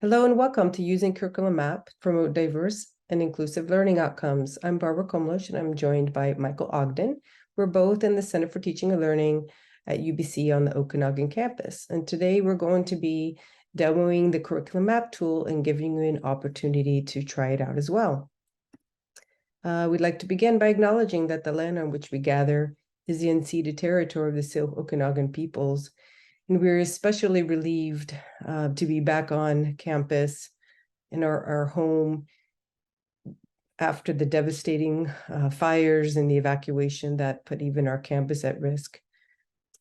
Hello and welcome to Using Curriculum Map to Promote Diverse and Inclusive Learning Outcomes. I'm Barbara Komlish and I'm joined by Michael Ogden. We're both in the Center for Teaching and Learning at UBC on the Okanagan campus. And today we're going to be demoing the Curriculum Map tool and giving you an opportunity to try it out as well. We'd like to begin by acknowledging that the land on which we gather is the unceded territory of the Syilx Okanagan peoples. And we're especially relieved to be back on campus in our home after the devastating fires and the evacuation that put even our campus at risk.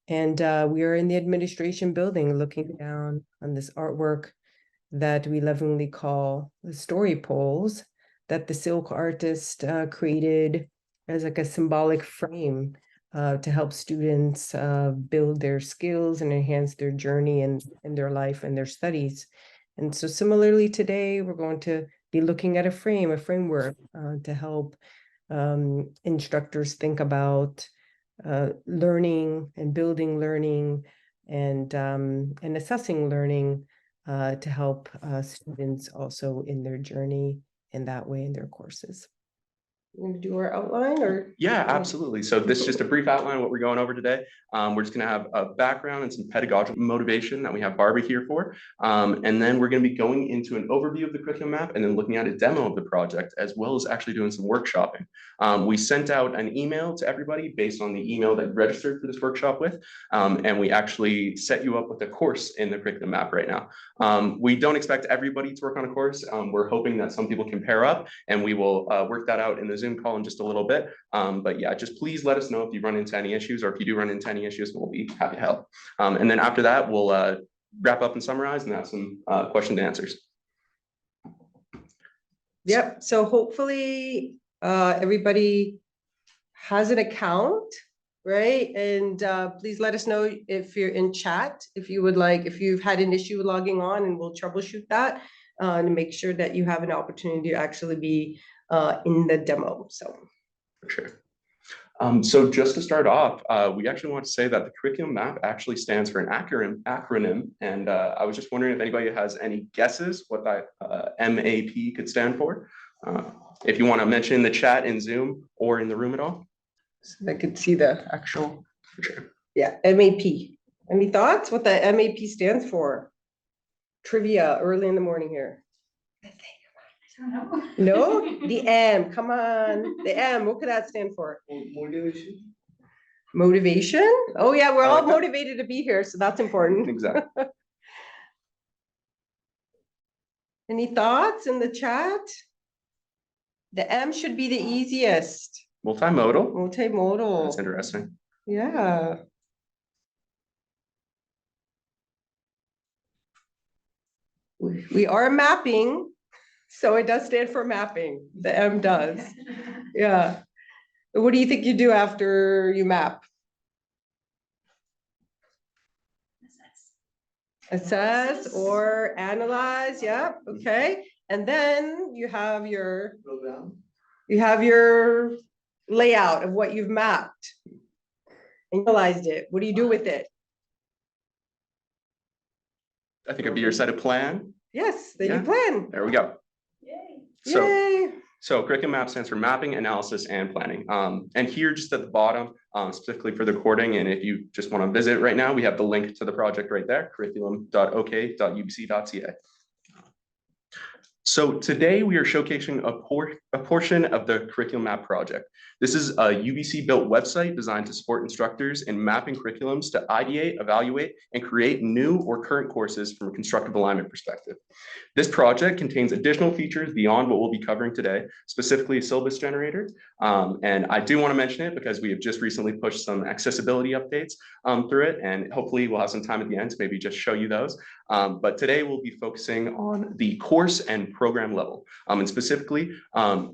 And we are in the administration building looking down on this artwork that we lovingly call the story poles that the Syilx artist created as like a symbolic frame to help students build their skills and enhance their journey in their life and their studies. And so similarly today, we're going to be looking at a framework to help instructors think about learning and building learning and assessing learning to help students also in their journey in that way in their courses. We're going to do our outline or? Yeah, absolutely. So this is just a brief outline of what we're going over today. We're just going to have a background and some pedagogical motivation that we have Barbie here for. And then we're going to be going into an overview of the curriculum map and then looking at a demo of the project, as well as actually doing some workshopping. We sent out an email to everybody based on the email that registered for this workshop with. And we actually set you up with a course in the curriculum map right now. We don't expect everybody to work on a course. We're hoping that some people can pair up and we will work that out in the Zoom call in just a little bit. But yeah, just please let us know if you run into any issues, or if you do run into any issues, we'll be happy to help. And then after that, we'll wrap up and summarize and have some question and answers. Yep. So hopefully everybody has an account, right? And please let us know if you're in chat, if you would like, if you've had an issue logging on, and we'll troubleshoot that to make sure that you have an opportunity to actually be in the demo. So for sure. So just to start off, we actually want to say that the curriculum map actually stands for an acronym. And I was just wondering if anybody has any guesses what that MAP could stand for. If you want to mention in the chat in Zoom or in the room at all. So I could see the actual. For sure. Yeah, MAP. Any thoughts what the MAP stands for? Trivia early in the morning here. No, the M. Come on, the M. What could that stand for? Motivation. Motivation. Oh yeah, we're all motivated to be here, so that's important. Exactly. Any thoughts in the chat? The M should be the easiest. Multimodal. Multimodal. That's interesting. Yeah. We are mapping. So it does stand for mapping. The M does. Yeah. What do you think you do after you map? Assess or analyze. Yeah. Okay. And then you have your Program. You have your layout of what you've mapped. Analyzed it. What do you do with it? I think it'd be your set of plan. Yes, then you plan. There we go. Yay. So curriculum map stands for mapping, analysis, and planning. And here just at the bottom, specifically for the recording, and if you just want to visit right now, we have the link to the project right there, curriculum.ok.ubc.ca. So today we are showcasing a portion of the curriculum map project. This is a UBC built website designed to support instructors in mapping curriculums to ideate, evaluate, and create new or current courses from a constructive alignment perspective. This project contains additional features beyond what we'll be covering today, specifically a syllabus generator. And I do want to mention it because we have just recently pushed some accessibility updates through it, and hopefully we'll have some time at the end to maybe just show you those. But today we'll be focusing on the course and program level, and specifically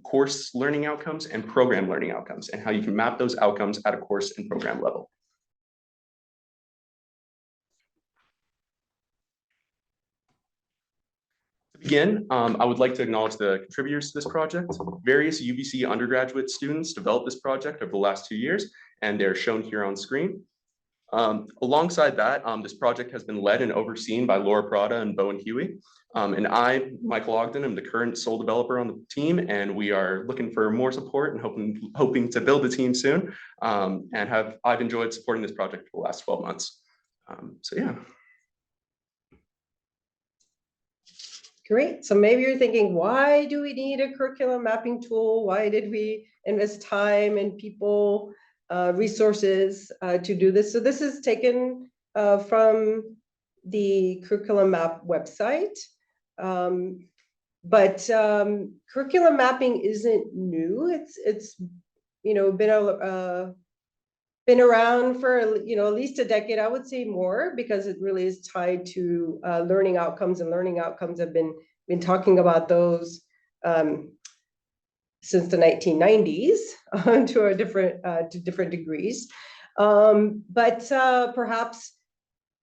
course learning outcomes and program learning outcomes, and how you can map those outcomes at a course and program level. To begin, I would like to acknowledge the contributors to this project. Various UBC undergraduate students developed this project over the last 2 years, and they're shown here on screen. Alongside that, this project has been led and overseen by Laura Prada and Bowen Huey. And I, Michael Ogden, am the current sole developer on the team, and we are looking for more support and hoping to build a team soon. I've enjoyed supporting this project for the last 12 months. So yeah. Great. So maybe you're thinking, why do we need a curriculum mapping tool? Why did we invest time and people, resources to do this? So this is taken from the curriculum map website. But curriculum mapping isn't new. It's been around for at least a decade, I would say more, because it really is tied to learning outcomes, and learning outcomes have been talking about those since the 1990s to different degrees. But perhaps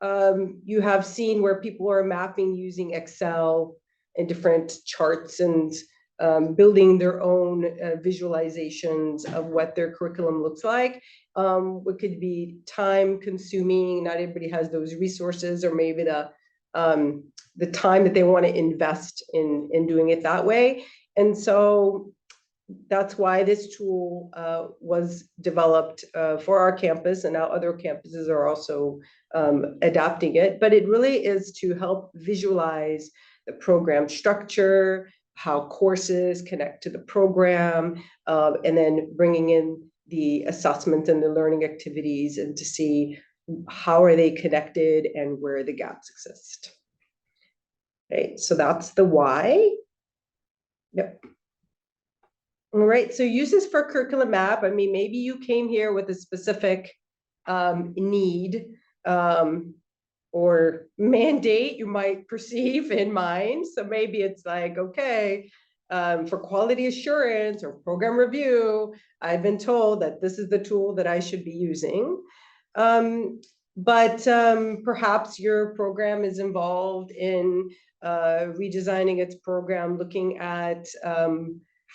you have seen where people are mapping using Excel and different charts and building their own visualizations of what their curriculum looks like. What could be time consuming, not everybody has those resources, or maybe the time that they want to invest in doing it that way. And so that's why this tool was developed for our campus, and now other campuses are also adapting it. But it really is to help visualize the program structure, how courses connect to the program, and then bringing in the assessment and the learning activities, and to see how are they connected and where the gaps exist. Okay, so that's the why. Yep. All right, so uses for curriculum map. I mean, maybe you came here with a specific need or mandate you might perceive in mind. So maybe it's like, okay, for quality assurance or program review, I've been told that this is the tool that I should be using. But perhaps your program is involved in redesigning its program, looking at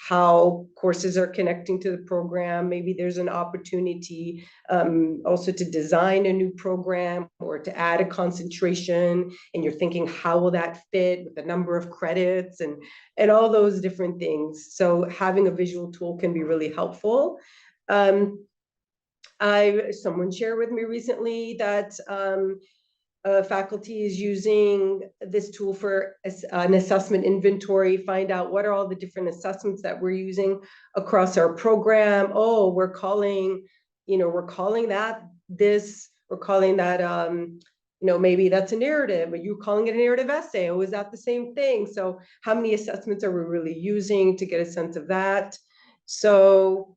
how courses are connecting to the program. Maybe there's an opportunity also to design a new program or to add a concentration, and you're thinking, how will that fit with the number of credits and all those different things. So having a visual tool can be really helpful. Someone shared with me recently that faculty is using this tool for an assessment inventory, find out what are all the different assessments that we're using across our program. Oh, we're calling that this, we're calling that, maybe that's a narrative, but you're calling it a narrative essay. Oh, is that the same thing? So how many assessments are we really using, to get a sense of that? So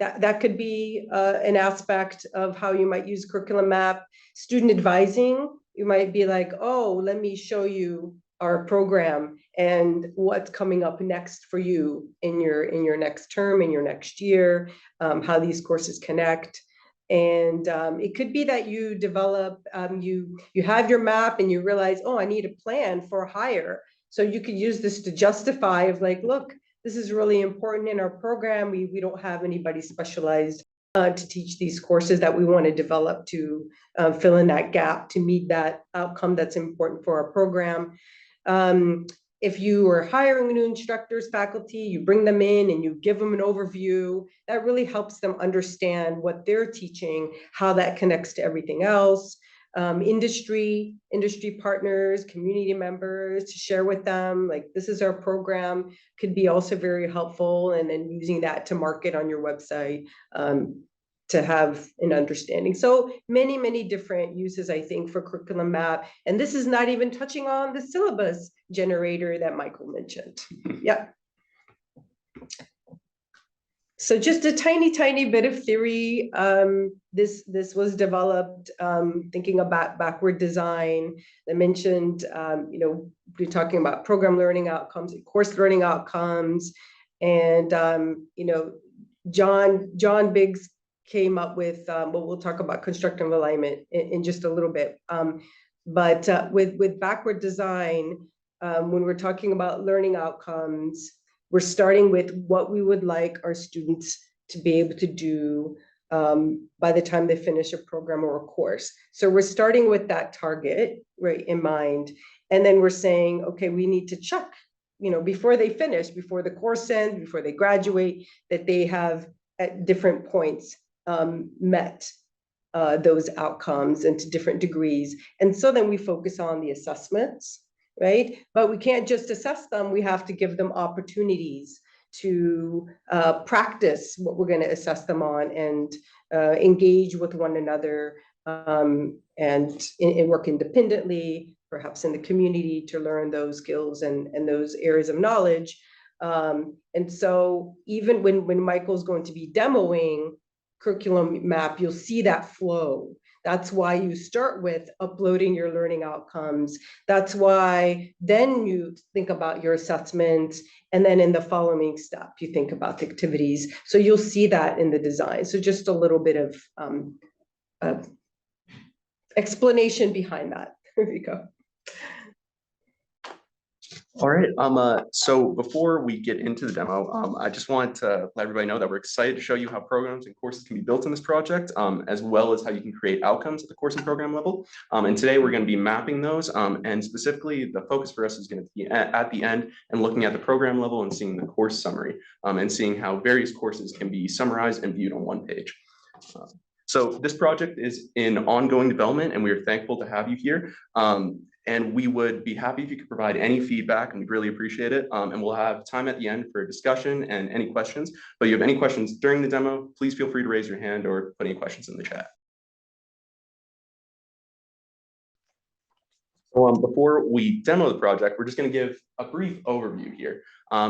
that could be an aspect of how you might use curriculum map. Student advising, you might be like, oh, let me show you our program and what's coming up next for you in your next term, in your next year, how these courses connect. And it could be that you develop, you have your map and you realize, oh, I need a plan for hire. So you could use this to justify of like, look, this is really important in our program. We don't have anybody specialized to teach these courses that we want to develop to fill in that gap, to meet that outcome that's important for our program. If you are hiring new instructors, faculty, you bring them in and you give them an overview, that really helps them understand what they're teaching, how that connects to everything else. Industry partners, community members, to share with them, like, this is our program, could be also very helpful. And then using that to market on your website, to have an understanding. So many different uses, I think, for curriculum map. And this is not even touching on the syllabus generator that Michael mentioned. Yeah. So just a tiny bit of theory. This was developed thinking about backward design. I mentioned, we're talking about program learning outcomes and course learning outcomes. And, John Biggs came up with, we'll talk about constructive alignment in just a little bit. But with backward design, when we're talking about learning outcomes, we're starting with what we would like our students to be able to do by the time they finish a program or a course. So we're starting with that target, right, in mind. And then we're saying, okay, we need to check, before they finish, before the course ends, before they graduate, that they have at different points met those outcomes and to different degrees. And so then we focus on the assessments, right? But we can't just assess them. We have to give them opportunities to practice what we're going to assess them on and engage with one another and work independently, perhaps in the community, to learn those skills and those areas of knowledge. And so even when Michael's going to be demoing curriculum map, you'll see that flow. That's why you start with uploading your learning outcomes. That's why then you think about your assessments. And then in the following step, you think about the activities. So you'll see that in the design. So just a little bit of explanation behind that. There you go. All right. So before we get into the demo, I just want to let everybody know that we're excited to show you how programs and courses can be built in this project, as well as how you can create outcomes at the course and program level. And today we're going to be mapping those. And specifically, the focus for us is going to be at the end and looking at the program level and seeing the course summary and seeing how various courses can be summarized and viewed on one page. So this project is in ongoing development, and we are thankful to have you here. And we would be happy if you could provide any feedback, and we'd really appreciate it. And we'll have time at the end for a discussion and any questions. But if you have any questions during the demo, please feel free to raise your hand or put any questions in the chat. Before we demo the project, we're just going to give a brief overview here.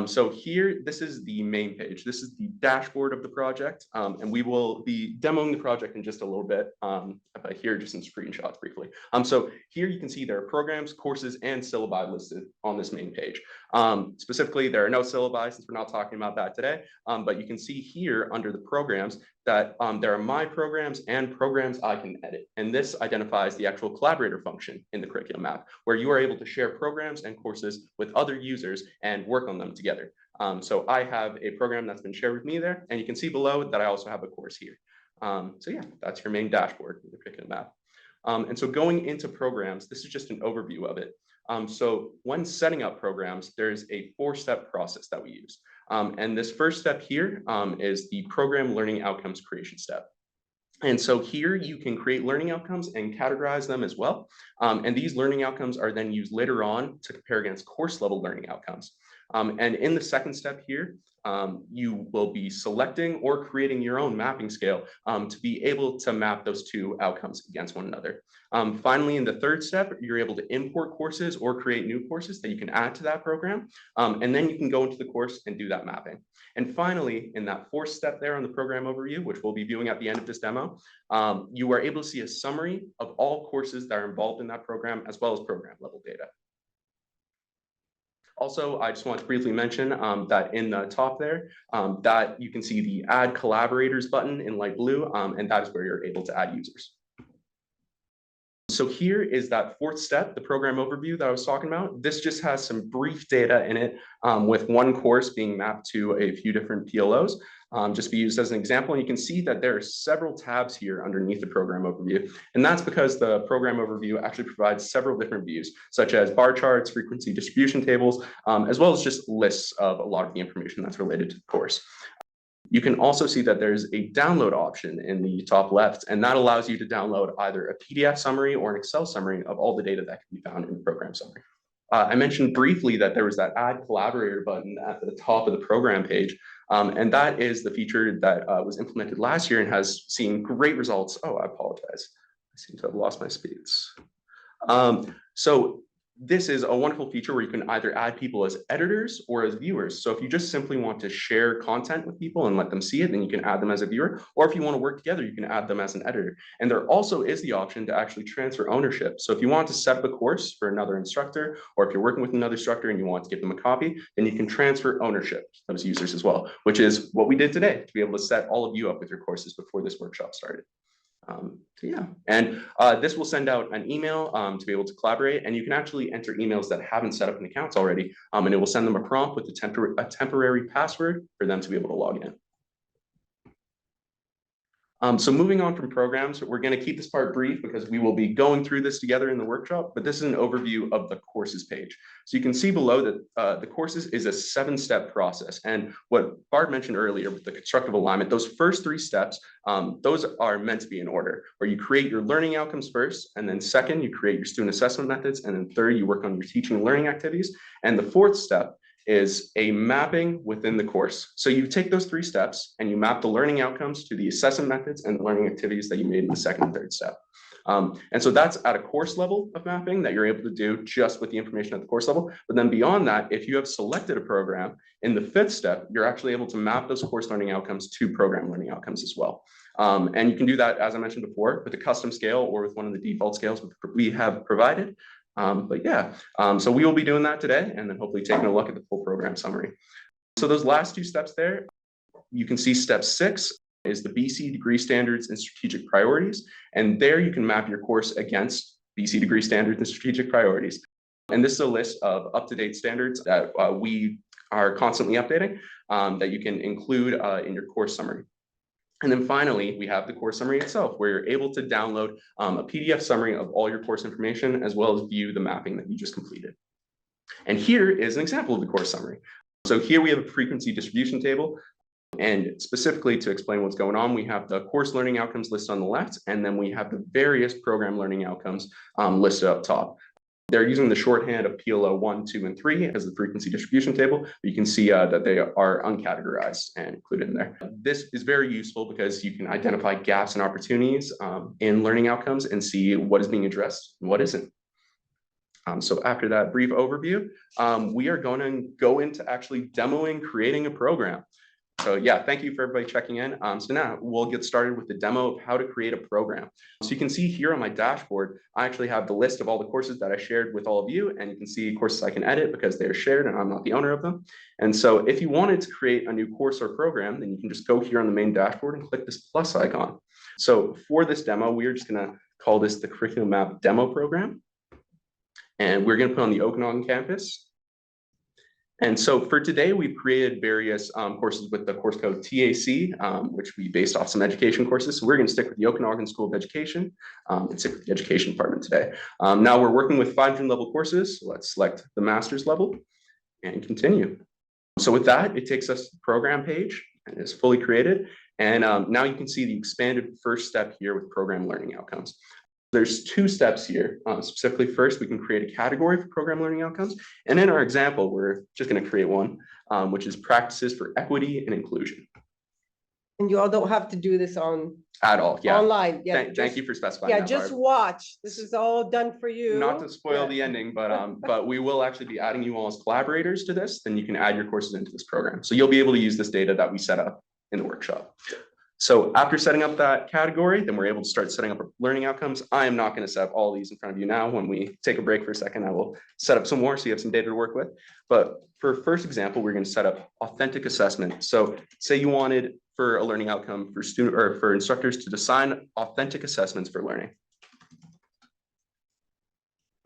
So here, this is the main page. This is the dashboard of the project, and we will be demoing the project in just a little bit. Here, just some screenshots briefly. So here you can see there are programs, courses, and syllabi listed on this main page. Specifically, there are no syllabi since we're not talking about that today, but you can see here under the programs that there are my programs and programs I can edit. And this identifies the actual collaborator function in the curriculum map, where you are able to share programs and courses with other users and work on them together. So I have a program that's been shared with me there, and you can see below that I also have a course here. So yeah, that's your main dashboard in the curriculum map. And so going into programs, this is just an overview of it. So when setting up programs, there's a 4-step process that we use. And this first step here is the program learning outcomes creation step. And so here you can create learning outcomes and categorize them as well. And these learning outcomes are then used later on to compare against course level learning outcomes. And in the second step here, you will be selecting or creating your own mapping scale to be able to map those two outcomes against one another. Finally, in the third step, you're able to import courses or create new courses that you can add to that program. And then you can go into the course and do that mapping. And finally, in that 4th step there on the program overview, which we'll be viewing at the end of this demo, you are able to see a summary of all courses that are involved in that program, as well as program level data. Also, I just want to briefly mention that in the top there, that you can see the Add Collaborators button in light blue, and that is where you're able to add users. So here is that 4th step, the program overview that I was talking about. This just has some brief data in it, with one course being mapped to a few different PLOs. Just be used as an example, and you can see that there are several tabs here underneath the program overview. And that's because the program overview actually provides several different views, such as bar charts, frequency distribution tables, as well as just lists of a lot of the information that's related to the course. You can also see that there's a download option in the top left, and that allows you to download either a PDF summary or an Excel summary of all the data that can be found in the program summary. I mentioned briefly that there was that Add Collaborator button at the top of the program page, and that is the feature that was implemented last year and has seen great results. Oh, I apologize. I seem to have lost my speeds. So this is a wonderful feature where you can either add people as editors or as viewers. So if you just simply want to share content with people and let them see it, then you can add them as a viewer. Or if you want to work together, you can add them as an editor. And there also is the option to actually transfer ownership. So if you want to set up a course for another instructor, or if you're working with another instructor and you want to give them a copy, then you can transfer ownership to those users as well, which is what we did today, to be able to set all of you up with your courses before this workshop started. So yeah, and this will send out an email to be able to collaborate, and you can actually enter emails that haven't set up an account already, and it will send them a prompt with a temporary password for them to be able to log in. So moving on from programs, we're going to keep this part brief because we will be going through this together in the workshop, but this is an overview of the courses page. So you can see below that the courses is a 7-step process. And what Barb mentioned earlier with the constructive alignment, those first 3 steps, those are meant to be in order, where you create your learning outcomes first, and then second, you create your student assessment methods, and then third, you work on your teaching and learning activities. And the 4th step is a mapping within the course. So you take those 3 steps and you map the learning outcomes to the assessment methods and the learning activities that you made in the 2nd and 3rd step. And so that's at a course level of mapping that you're able to do just with the information at the course level. But then beyond that, if you have selected a program, in the 5th step, you're actually able to map those course learning outcomes to program learning outcomes as well. And you can do that, as I mentioned before, with a custom scale or with one of the default scales we have provided. But yeah, so we will be doing that today and then hopefully taking a look at the full program summary. So those last 2 steps there, you can see step 6 is the BC degree standards and strategic priorities. And there you can map your course against BC degree standards and strategic priorities. And this is a list of up-to-date standards that we are constantly updating that you can include in your course summary. And then finally, we have the course summary itself, where you're able to download a PDF summary of all your course information, as well as view the mapping that you just completed. And here is an example of the course summary. So here we have a frequency distribution table. And specifically to explain what's going on, we have the course learning outcomes listed on the left, and then we have the various program learning outcomes listed up top. They're using the shorthand of PLO 1, 2, and 3 as the frequency distribution table. You can see that they are uncategorized and included in there. This is very useful because you can identify gaps and opportunities in learning outcomes and see what is being addressed and what isn't. So after that brief overview, we are going to go into actually demoing creating a program. So yeah, thank you for everybody checking in. So now we'll get started with the demo of how to create a program. So you can see here on my dashboard, I actually have the list of all the courses that I shared with all of you, and you can see courses I can edit because they're shared and I'm not the owner of them. And so if you wanted to create a new course or program, then you can just go here on the main dashboard and click this plus icon. So for this demo, we are just going to call this the Curriculum Map Demo Program. And we're going to put on the Okanagan campus. And so for today, we've created various courses with the course code TAC, which we based off some education courses. So we're going to stick with the Okanagan School of Education and stick with the education department today. Now we're working with 500 level courses. So let's select the master's level and continue. So with that, it takes us to the program page and it's fully created. And now you can see the expanded first step here with program learning outcomes. There's 2 steps here. Specifically, first, we can create a category for program learning outcomes. And in our example, we're just going to create one, which is practices for equity and inclusion. And you all don't have to do this at all. Yeah. Online. Yeah. Thank you for specifying. Yeah, that, just Barb. watch. This is all done for you. Not to spoil the ending, but we will actually be adding you all as collaborators to this. Then you can add your courses into this program. So you'll be able to use this data that we set up in the workshop. So after setting up that category, then we're able to start setting up our learning outcomes. I am not going to set up all these in front of you now. When we take a break for a second, I will set up some more so you have some data to work with. But for first example, we're going to set up authentic assessment. So say you wanted for a learning outcome for student or for instructors to design authentic assessments for learning.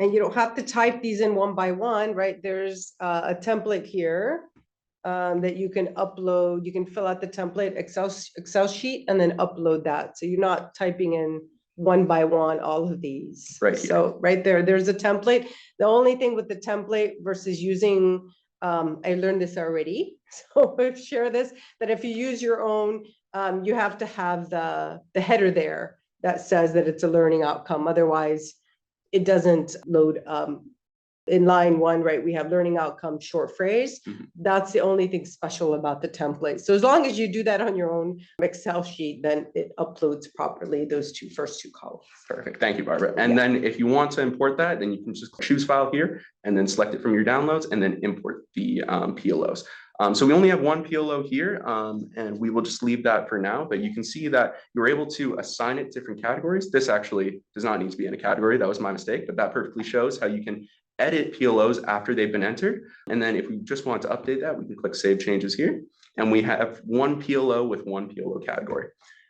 And you don't have to type these in one by one, right? There's a template here. That you can upload, you can fill out the template Excel sheet and then upload that. So you're not typing in one by one all of these. Right here. So right there's a template. The only thing with the template versus using, I learned this already. So we'll share this, that if you use your own, you have to have the header there that says that it's a learning outcome. Otherwise, it doesn't load. In line 1, right, we have learning outcome short phrase. That's the only thing special about the template. So as long as you do that on your own Excel sheet, then it uploads properly those first two columns. Perfect. Thank you, Barbara. And then if you want to import that, then you can just choose file here and then select it from your downloads and then import the PLOs. So we only have one PLO here, and we will just leave that for now, but you can see that you're able to assign it different categories. This actually does not need to be in a category. That was my mistake, but that perfectly shows how you can edit PLOs after they've been entered. And then if we just want to update that, we can click Save Changes here. And we have one PLO with one PLO category.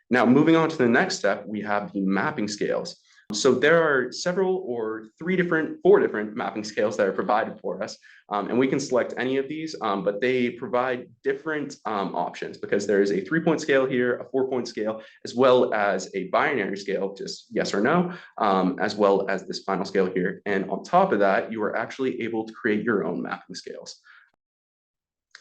Now, moving on to the next step, we have the mapping scales. So there are four different mapping scales that are provided for us. And we can select any of these, but they provide different options because there is a 3-point scale here, a 4-point scale, as well as a binary scale, just yes or no, as well as this final scale here. And on top of that, you are actually able to create your own mapping scales.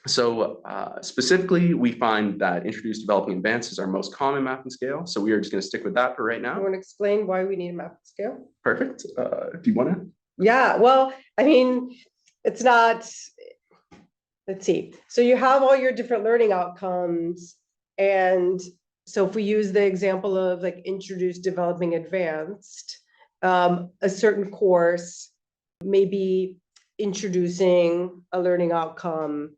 So specifically, we find that Introduce, Developing, Advanced is our most common mapping scale. So we are just going to stick with that for right now. You want to explain why we need a mapping scale? Perfect. Do you want to? Yeah, well, I mean, it's not, let's see. So you have all your different learning outcomes. And so if we use the example of like Introduce, Developing, Advanced, a certain course may be introducing a learning outcome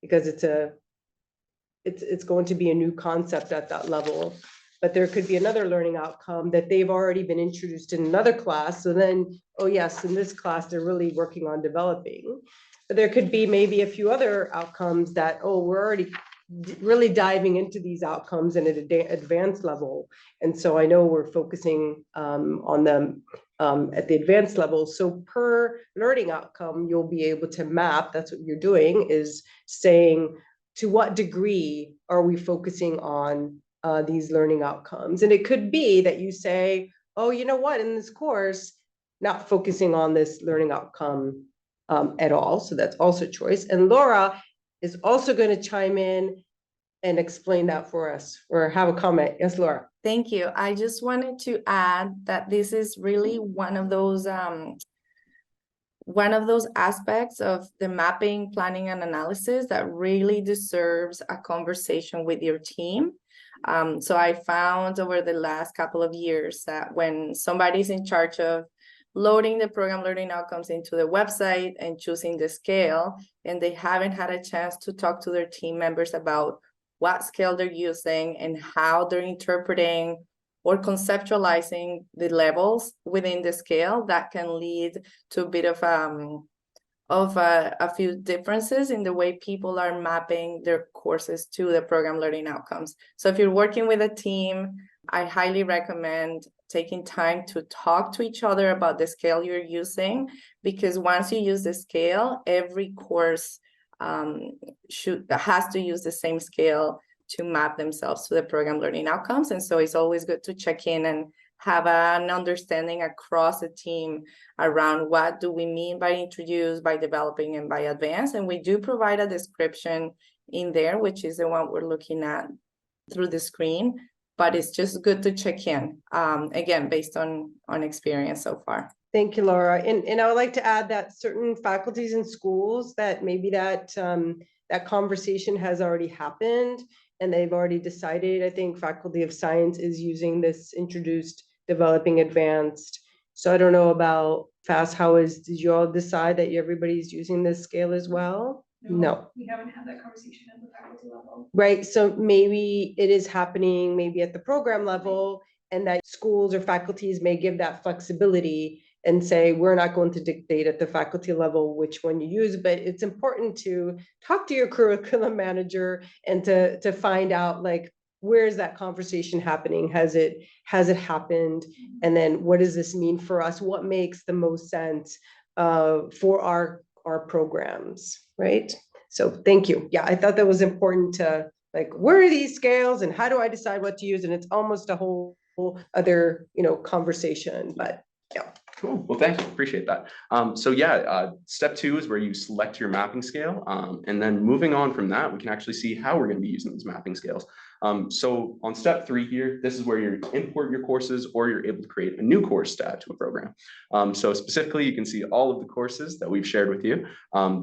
because it's going to be a new concept at that level. But there could be another learning outcome that they've already been introduced in another class. So then, oh yes, in this class, they're really working on developing. But there could be maybe a few other outcomes that, oh, we're already really diving into these outcomes in an advanced level. And so I know we're focusing on them at the advanced level. So per learning outcome, you'll be able to map, that's what you're doing, is saying to what degree are we focusing on these learning outcomes. And it could be that you say, oh, you know what, in this course, not focusing on this learning outcome at all. So that's also a choice. And Laura is also going to chime in and explain that for us or have a comment. Yes, Laura. Thank you. I just wanted to add that this is really one of those aspects of the mapping, planning, and analysis that really deserves a conversation with your team. So I found over the last couple of years that when somebody's in charge of loading the program learning outcomes into the website and choosing the scale, and they haven't had a chance to talk to their team members about what scale they're using and how they're interpreting or conceptualizing the levels within the scale, that can lead to a bit of a few differences in the way people are mapping their courses to the program learning outcomes. So if you're working with a team, I highly recommend taking time to talk to each other about the scale you're using, because once you use the scale, every course has to use the same scale to map themselves to the program learning outcomes. And so it's always good to check in and have an understanding across the team around what do we mean by introduce, by developing, and by advance. And we do provide a description in there, which is the one we're looking at through the screen, but it's just good to check in, again, based on experience so far. Thank you, Laura. And I would like to add that certain faculties and schools that maybe that conversation has already happened and they've already decided. I think Faculty of Science is using this Introduced, Developing, Advanced. So I don't know about FAST. Did you all decide that everybody's using this scale as well? No. We haven't had that conversation at the faculty level. Right. So maybe it is happening maybe at the program level, and that schools or faculties may give that flexibility and say, we're not going to dictate at the faculty level which one you use, but it's important to talk to your curriculum manager and to find out, like, where is that conversation happening? Has it happened? And then what does this mean for us? What makes the most sense for our programs, right? So thank you. Yeah, I thought that was important to, like, where are these scales and how do I decide what to use? And it's almost a whole other, conversation, but yeah. Cool. Well, thank you. Appreciate that. Step 2 is where you select your mapping scale. And then moving on from that, we can actually see how we're going to be using these mapping scales. So on step 3 here, this is where you import your courses or you're able to create a new course to add to a program. So specifically, you can see all of the courses that we've shared with you.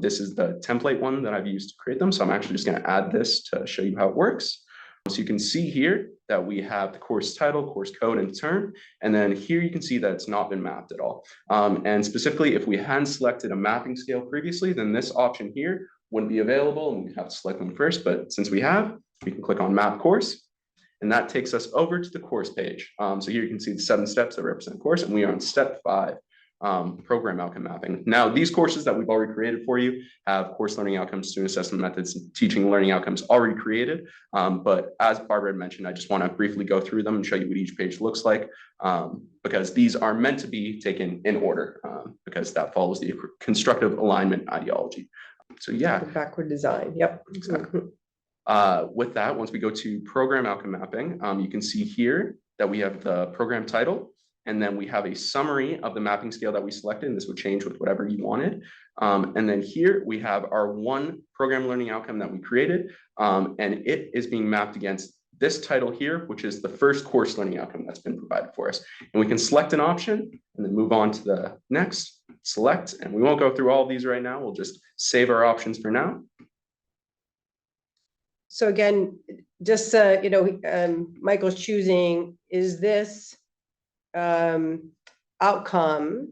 This is the template one that I've used to create them. So I'm actually just going to add this to show you how it works. So you can see here that we have the course title, course code, and term. And then here you can see that it's not been mapped at all. And specifically, if we hadn't selected a mapping scale previously, then this option here wouldn't be available and we'd have to select one first. But since we have, we can click on map course. And that takes us over to the course page. So here you can see the 7 steps that represent course, and we are on step 5. program outcome mapping. Now, these courses that we've already created for you have course learning outcomes, student assessment methods, and teaching learning outcomes already created. But as Barbara had mentioned, I just want to briefly go through them and show you what each page looks like, because these are meant to be taken in order, because that follows the constructive alignment ideology. So yeah. The backward design, yep. Exactly. With that, once we go to program outcome mapping, you can see here that we have the program title, and then we have a summary of the mapping scale that we selected, and this would change with whatever you wanted. And then here we have our one program learning outcome that we created, and it is being mapped against this title here, which is the first course learning outcome that's been provided for us. And we can select an option and then move on to the next, select, and we won't go through all of these right now. We'll just save our options for now. So again, just, Michael's choosing, is this outcome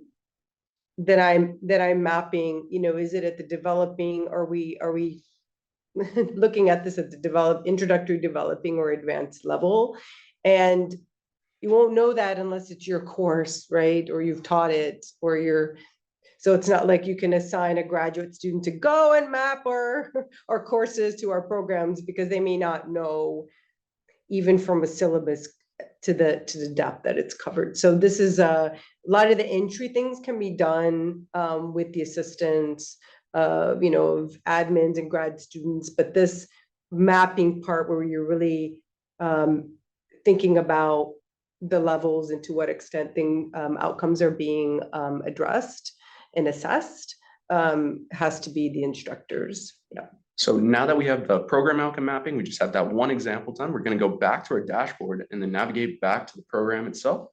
that I'm mapping, is it at the developing, are we looking at this at the introductory, developing, or advanced level? And you won't know that unless it's your course, right? Or you've taught it, or so it's not like you can assign a graduate student to go and map our courses to our programs, because they may not know even from a syllabus to the depth that it's covered. So this is a lot of the entry things can be done with the assistance of admins and grad students, but this mapping part where you're really thinking about the levels and to what extent outcomes are being addressed and assessed has to be the instructors. Yeah. So now that we have the program outcome mapping, we just have that one example done. We're going to go back to our dashboard and then navigate back to the program itself.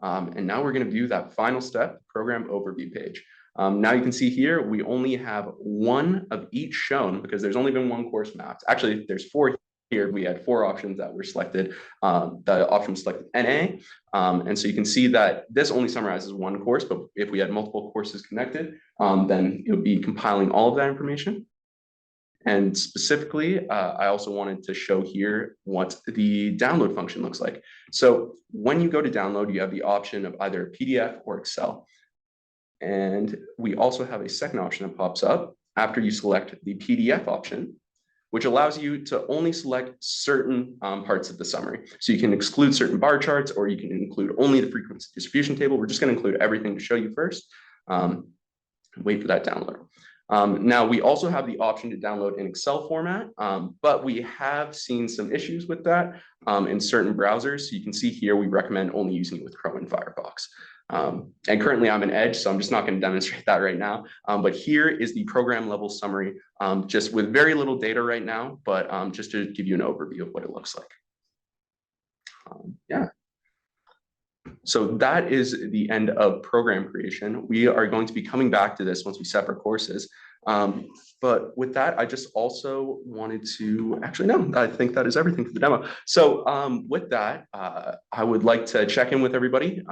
And now we're going to view that final step, program overview page. Now you can see here, we only have one of each shown because there's only been one course mapped. Actually, there's four here. We had four options that were selected. The option selected NA. And so you can see that this only summarizes one course, but if we had multiple courses connected, then it would be compiling all of that information. And specifically, I also wanted to show here what the download function looks like. So when you go to download, you have the option of either PDF or Excel. And we also have a second option that pops up after you select the PDF option, which allows you to only select certain parts of the summary. So you can exclude certain bar charts, or you can include only the frequency distribution table. We're just going to include everything to show you first. Wait for that download. Now we also have the option to download in Excel format, but we have seen some issues with that in certain browsers. So you can see here, we recommend only using it with Chrome and Firefox. And currently I'm in Edge, so I'm just not going to demonstrate that right now. But here is the program level summary, just with very little data right now, but just to give you an overview of what it looks like. Yeah. So that is the end of program creation. We are going to be coming back to this once we separate courses. But with that, I just also wanted to, actually, no, I think that is everything for the demo. So with that, I would like to check in with everybody.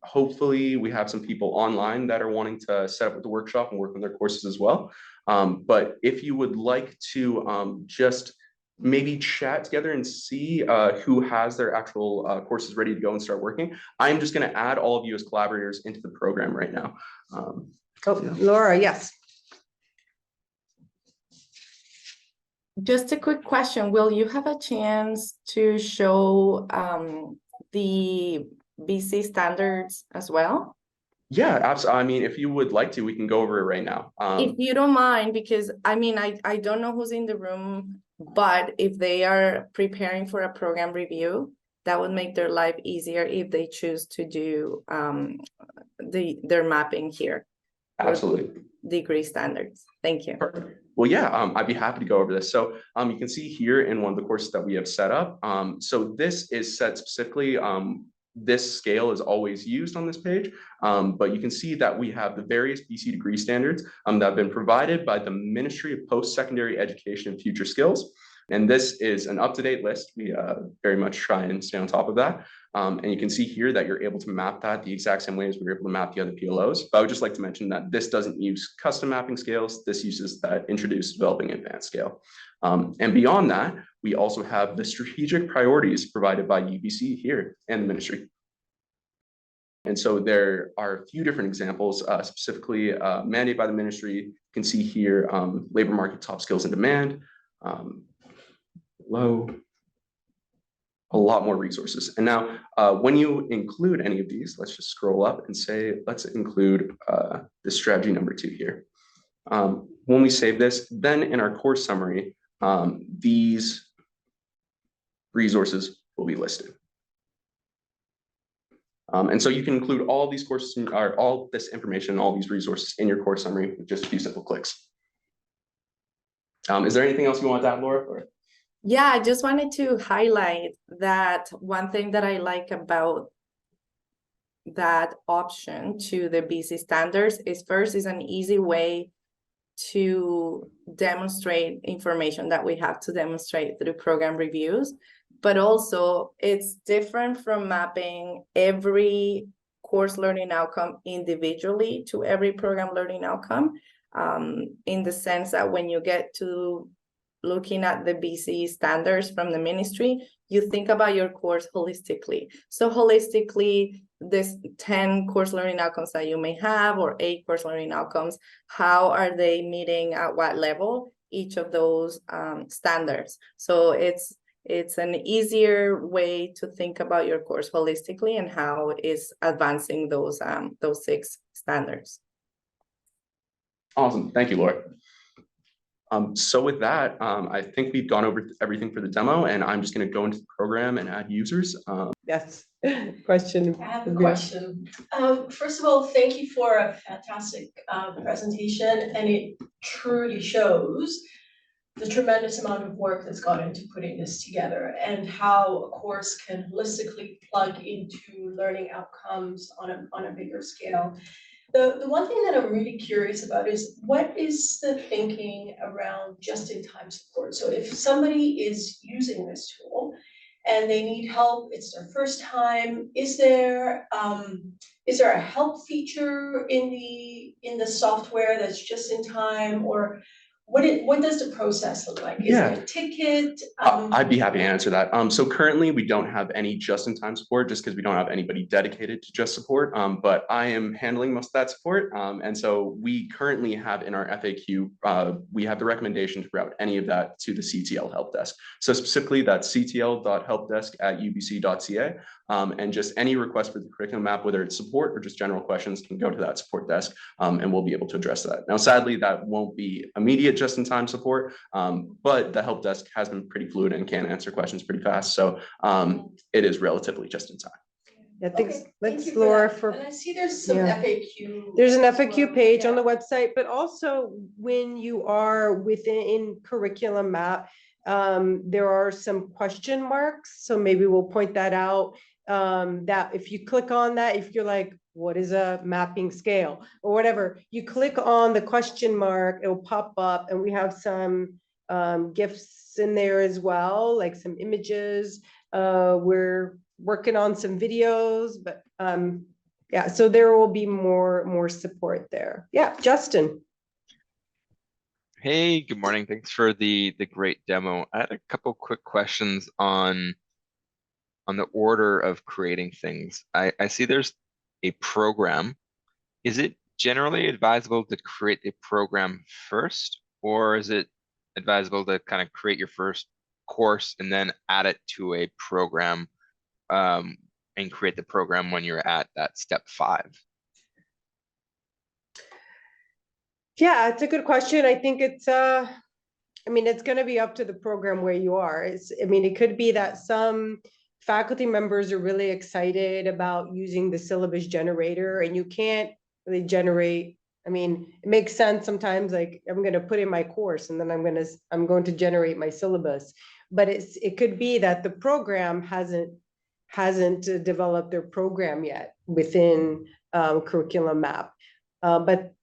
Hopefully we have some people online that are wanting to set up with the workshop and work on their courses as well. But if you would like to just maybe chat together and see who has their actual courses ready to go and start working, I'm just going to add all of you as collaborators into the program right now. Laura, yes. Just a quick question. Will you have a chance to show the BC standards as well? Yeah, absolutely. I mean, if you would like to, we can go over it right now. If you don't mind, because I mean, I don't know who's in the room, but if they are preparing for a program review, that would make their life easier if they choose to do their mapping here. Absolutely. Degree standards. Thank you. Perfect. Well, yeah, I'd be happy to go over this. So you can see here in one of the courses that we have set up. So this is set specifically, this scale is always used on this page, but you can see that we have the various BC degree standards that have been provided by the Ministry of Post-Secondary Education and Future Skills. And this is an up-to-date list. We very much try and stay on top of that. And you can see here that you're able to map that the exact same way as we were able to map the other PLOs. But I would just like to mention that this doesn't use custom mapping scales. This uses that introduced, developing, advanced scale. And beyond that, we also have the strategic priorities provided by UBC here and the ministry. And so there are a few different examples, specifically mandate by the ministry. You can see here, labor market top skills and demand, low, a lot more resources. And now when you include any of these, let's just scroll up and say, let's include this strategy number 2 here. When we save this, then in our course summary, these resources will be listed. And so you can include all these courses or all this information, all these resources in your course summary with just a few simple clicks. Is there anything else you want to add, Laura? Or? Yeah, I just wanted to highlight that one thing that I like about that option to the BC standards is first is an easy way to demonstrate information that we have to demonstrate through program reviews, but also it's different from mapping every course learning outcome individually to every program learning outcome, in the sense that when you get to looking at the BC standards from the ministry, you think about your course holistically. So holistically, this 10 course learning outcomes that you may have, or 8 course learning outcomes, how are they meeting at what level each of those standards? So it's an easier way to think about your course holistically and how it's advancing those 6 standards. Awesome, thank you, Laura. So with that, I think we've gone over everything for the demo, and I'm just going to go into the program and add users. Yes, question. I have a question. First of all, thank you for a fantastic presentation, and it truly shows the tremendous amount of work that's gone into putting this together and how a course can holistically plug into learning outcomes on a bigger scale. The one thing that I'm really curious about is what is the thinking around just-in-time support? So if somebody is using this tool and they need help, it's their first time, is there a help feature in the software that's just in time, or what does the process look like? Is there a ticket? I'd be happy to answer that. So currently we don't have any just-in-time support just because we don't have anybody dedicated to just support, but I am handling most of that support. And so we currently have in our FAQ, we have the recommendation to route any of that to the CTL help desk. So specifically that's ctl.helpdesk@ubc.ca. And just any request for the curriculum map, whether it's support or just general questions, can go to that support desk, and we'll be able to address that. Now, sadly, that won't be immediate just-in-time support, but the help desk has been pretty fluid and can answer questions pretty fast. So it is relatively just-in-time. Yeah, thanks. Okay, Let's thank you Laura that. for. And I see there's some FAQ. There's an FAQ page on yeah. the website, but also when you are within curriculum map, there are some question marks. So maybe we'll point that out. That if you click on that, if you're like, what is a mapping scale or whatever, you click on the question mark, it'll pop up, and we have some GIFs in there as well, like some images. We're working on some videos, but yeah, so there will be more support there. Yeah, Justin. Hey, good morning. Thanks for the great demo. I had a couple quick questions on the order of creating things. I see there's a program. Is it generally advisable to create a program first, or is it advisable to kind of create your first course and then add it to a program, and create the program when you're at that step 5? Yeah, it's a good question. I think it's I mean, it's going to be up to the program where you are. I mean, it could be that some faculty members are really excited about using the syllabus generator, and you can't really generate. I mean, it makes sense sometimes, like I'm going to put in my course and then I'm going to generate my syllabus, but it could be that the program hasn't developed their program yet within curriculum map, but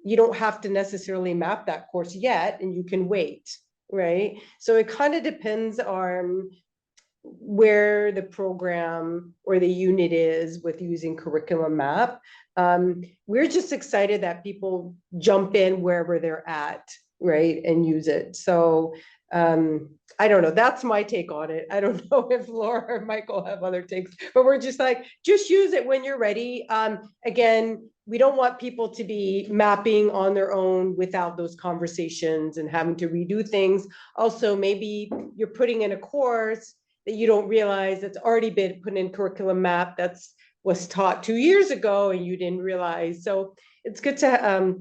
you don't have to necessarily map that course yet, and you can wait, right? So it kind of depends on where the program or the unit is with using curriculum map. We're just excited that people jump in wherever they're at, right, and use it. So I don't know. That's my take on it. I don't know if Laura or Michael have other takes, but we're just like, just use it when you're ready. Again, we don't want people to be mapping on their own without those conversations and having to redo things. Also, maybe you're putting in a course that you don't realize that's already been put in curriculum map that's was taught 2 years ago and you didn't realize. So it's good to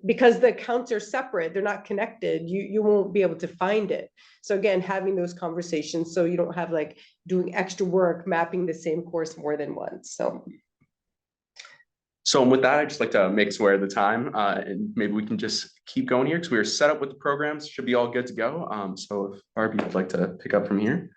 because the accounts are separate, they're not connected, you won't be able to find it. So again, having those conversations so you don't have like doing extra work mapping the same course more than once. So with that, I'd just like to make us aware of the time, and maybe we can just keep going here because we are set up with the programs, should be all good to go. So if Barbie would like to pick up from here.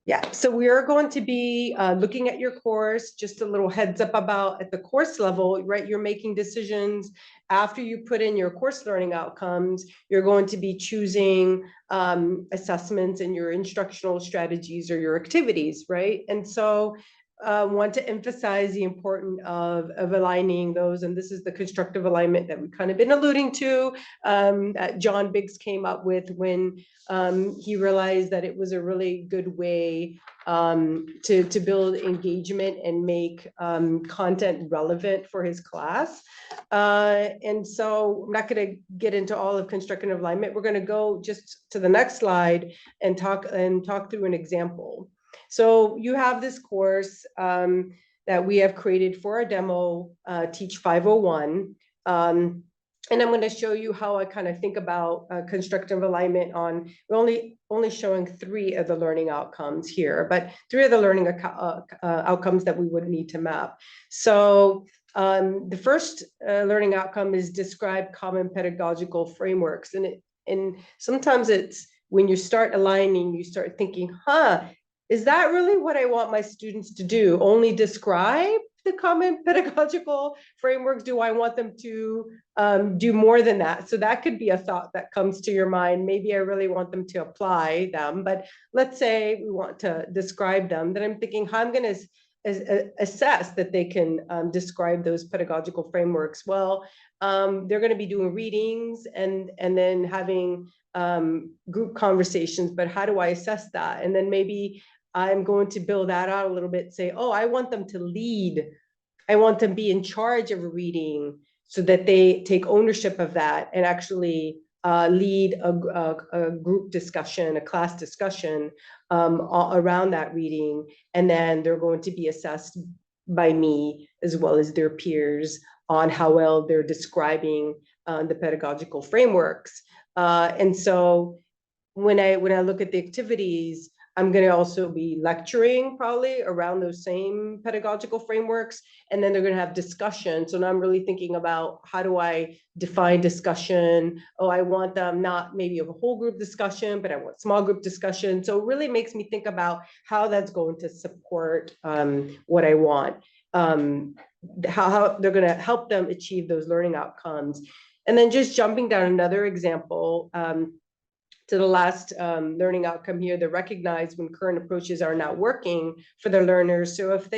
Yeah, so we are going to be looking at your course, just a little heads up about at the course level, right? You're making decisions after you put in your course learning outcomes. You're going to be choosing assessments and your instructional strategies or your activities, right? And so want to emphasize the importance of aligning those. And this is the constructive alignment that we've kind of been alluding to, that John Biggs came up with when he realized that it was a really good way to build engagement and make content relevant for his class. And so I'm not going to get into all of constructive alignment. We're going to go just to the next slide and talk through an example. So you have this course that we have created for our demo, Teach 501. And I'm going to show you how I kind of think about constructive alignment on, we're only showing 3 of the learning outcomes here, but 3 of the learning outcomes that we would need to map. So the first learning outcome is describe common pedagogical frameworks. And sometimes it's when you start aligning, you start thinking, is that really what I want my students to do? Only describe the common pedagogical frameworks? Do I want them to do more than that? So that could be a thought that comes to your mind. Maybe I really want them to apply them, but let's say we want to describe them. Then I'm thinking how I'm going to assess that they can describe those pedagogical frameworks. Well, they're going to be doing readings and then having group conversations, but how do I assess that? And then maybe I'm going to build that out a little bit, say, oh, I want them to lead. I want them to be in charge of a reading so that they take ownership of that and actually lead a group discussion, a class discussion around that reading. And then they're going to be assessed by me as well as their peers on how well they're describing the pedagogical frameworks. And so when I look at the activities, I'm going to also be lecturing probably around those same pedagogical frameworks, and then they're going to have discussion. So now I'm really thinking about how do I define discussion? Oh, I want them not maybe of a whole group discussion, but I want small group discussion. So it really makes me think about how that's going to support what I want, how they're going to help them achieve those learning outcomes. And then just jumping down another example, to the last learning outcome here, they recognize when current approaches are not working for their learners. So if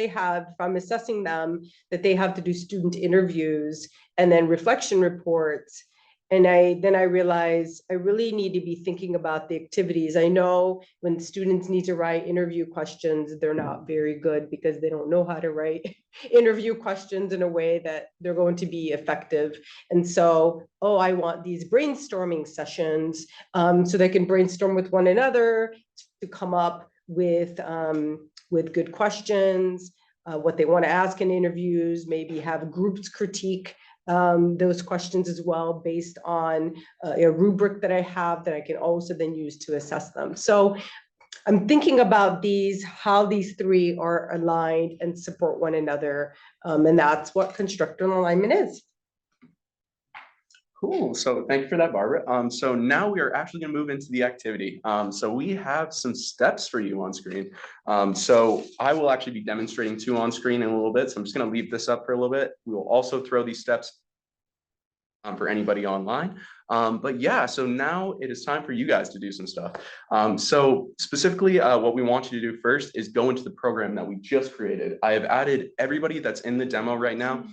I'm assessing them, that they have to do student interviews and then reflection reports. And then I realize I really need to be thinking about the activities. I know when students need to write interview questions, they're not very good because they don't know how to write interview questions in a way that they're going to be effective. And so, I want these brainstorming sessions so they can brainstorm with one another to come up with good questions, what they want to ask in interviews, maybe have groups critique those questions as well based on a rubric that I have that I can also then use to assess them. So I'm thinking about how these 3 are aligned and support one another. And that's what constructive alignment is. Cool. So thank you for that, Barbara. So now we are actually going to move into the activity. So we have some steps for you on screen. So I will actually be demonstrating 2 on screen in a little bit. So I'm just going to leave this up for a little bit. We will also throw these steps for anybody online. But yeah, so now it is time for you guys to do some stuff. So specifically, what we want you to do first is go into the program that we just created. I have added everybody that's in the demo right now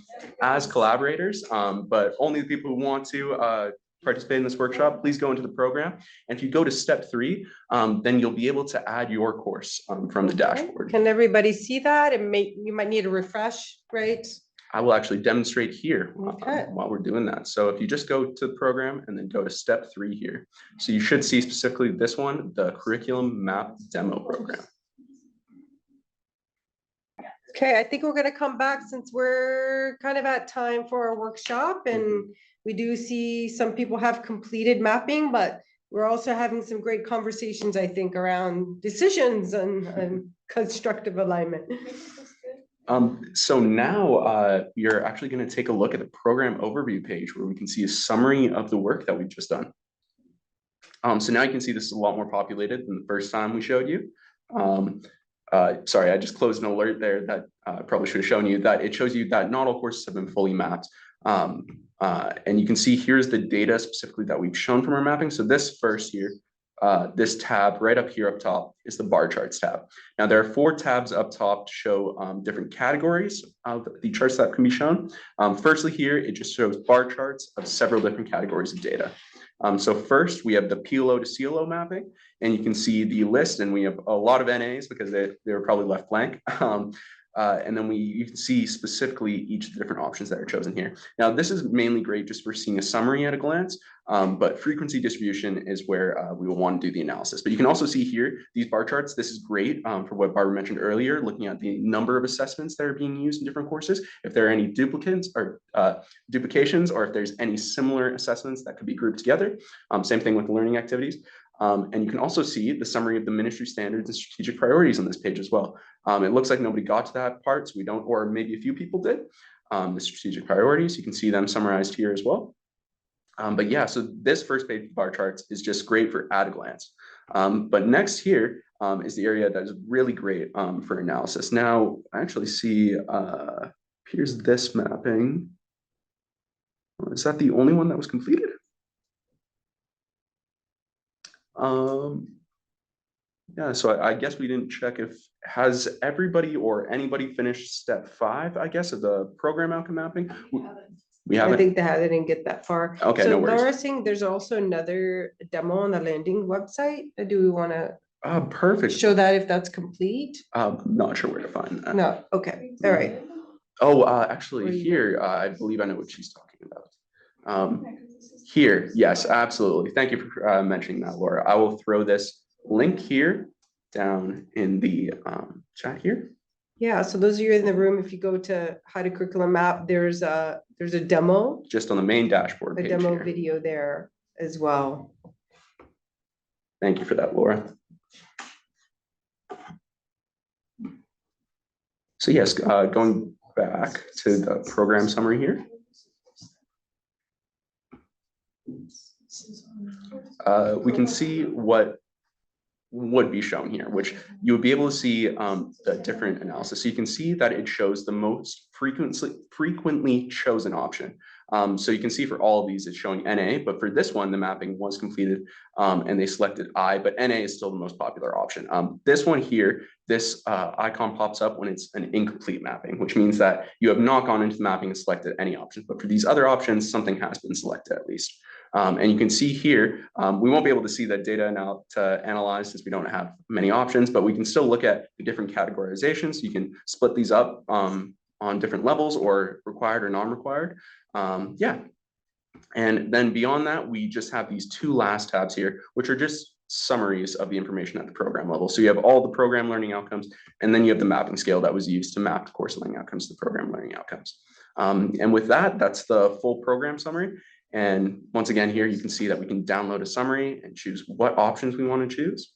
as collaborators, but only the people who want to participate in this workshop, please go into the program. And if you go to step 3, then you'll be able to add your course from the dashboard. Can everybody see that? You might need a refresh, right? I will actually demonstrate here Okay. while we're doing that. So if you just go to the program and then go to step 3 here. So you should see specifically this one, the curriculum map demo program. Okay, I think we're gonna come back since we're kind of at time for our workshop, and we do see some people have completed mapping, but we're also having some great conversations, I think, around decisions and constructive alignment. So now you're actually going to take a look at the program overview page where we can see a summary of the work that we've just done. So now you can see this is a lot more populated than the first time we showed you. Sorry, I just closed an alert there that I probably should have shown you that it shows you that not all courses have been fully mapped. And you can see here's the data specifically that we've shown from our mapping. So this first here, this tab right up here up top is the bar charts tab. Now there are 4 tabs up top to show different categories of the charts that can be shown. Firstly here, it just shows bar charts of several different categories of data. So first we have the PLO to CLO mapping, and you can see the list, and we have a lot of NAs because they were probably left blank. And then you can see specifically each of the different options that are chosen here. Now, this is mainly great just for seeing a summary at a glance, but frequency distribution is where we will want to do the analysis. But you can also see here, these bar charts, this is great for what Barbara mentioned earlier, looking at the number of assessments that are being used in different courses, if there are any duplicates or duplications, or if there's any similar assessments that could be grouped together. Same thing with learning activities. And you can also see the summary of the ministry standards and strategic priorities on this page as well. It looks like nobody got to that part, so we don't, or maybe a few people did. The strategic priorities, you can see them summarized here as well. But yeah, so this first page of bar charts is just great for at a glance. But next here is the area that is really great for analysis. Now, I actually see, here's this mapping. Is that the only one that was completed? Yeah, so I guess we didn't check if, has everybody or anybody finished step 5, I guess, of the program outcome mapping? We haven't. I think they didn't get that far. Okay, so no worries. Laura's saying there's also another demo on the landing website. Do we want to Perfect. show that if that's complete? Not sure where to find that. No, okay, all right. Oh, actually here, I believe I know what she's talking about. Here, yes, absolutely. Thank you for mentioning that, Laura. I will throw this link here down in the chat here. Yeah, so those of you in the room, if you go to how to curriculum map, there's a demo, Just on the main dashboard a page demo here. video there as well. Thank you for that, Laura. So yes, going back to the program summary here. We can see what would be shown here, which you would be able to see the different analysis. So you can see that it shows the most frequently chosen option. So you can see for all of these, it's showing NA, but for this one, the mapping was completed and they selected I, but NA is still the most popular option. This one here, this icon pops up when it's an incomplete mapping, which means that you have not gone into the mapping and selected any options, but for these other options, something has been selected at least. And you can see here, we won't be able to see the data now to analyze since we don't have many options, but we can still look at the different categorizations. You can split these up on different levels or required or non-required. Yeah. And then beyond that, we just have these 2 last tabs here, which are just summaries of the information at the program level. So you have all the program learning outcomes, and then you have the mapping scale that was used to map the course learning outcomes to the program learning outcomes. And with that, that's the full program summary. And once again, here you can see that we can download a summary and choose what options we want to choose.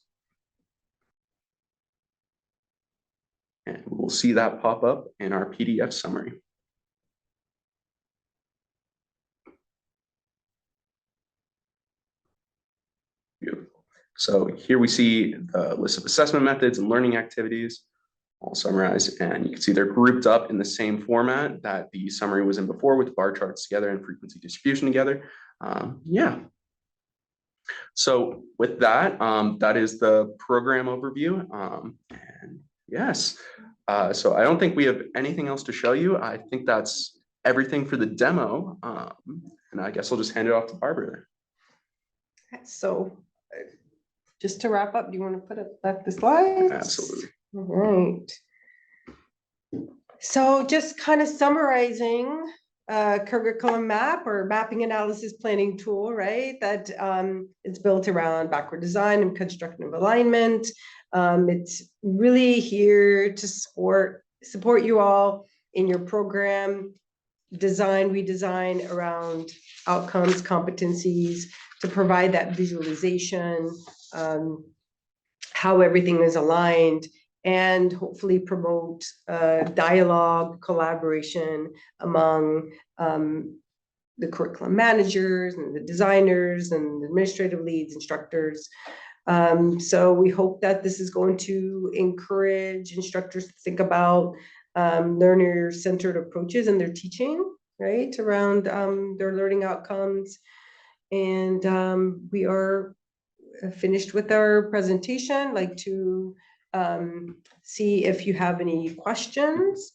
And we'll see that pop up in our PDF summary. Beautiful. So here we see the list of assessment methods and learning activities, all summarized, and you can see they're grouped up in the same format that the summary was in before, with bar charts together and frequency distribution together. Yeah. So with that, that is the program overview. And yes, so I don't think we have anything else to show you. I think that's everything for the demo. And I guess I'll just hand it off to Barbara there. So just to wrap up, do you want to put it back the slides? Absolutely. All right. So just kind of summarizing curriculum map or mapping analysis planning tool, right? That it's built around backward design and constructive alignment. It's really here to support you all in your program redesign around outcomes, competencies, to provide that visualization, how everything is aligned, and hopefully promote dialogue, collaboration among the curriculum managers and the designers and administrative leads, instructors. So we hope that this is going to encourage instructors to think about learner-centered approaches in their teaching, right, around their learning outcomes. And we are finished with our presentation. I'd like to see if you have any questions.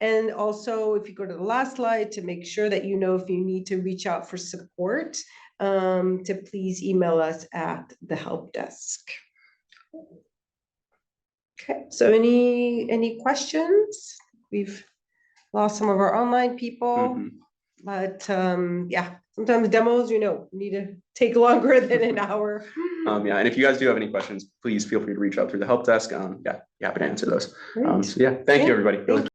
And also, if you go to the last slide, to make sure that you know if you need to reach out for support, to please email us at the help desk. Okay, so any questions? We've lost some of our online people, but yeah, sometimes demos, need to take longer than an hour. Yeah, and if you guys do have any questions, please feel free to reach out through the help desk. Yeah, happy to answer those. So yeah, thank you, everybody. Really appreciate it.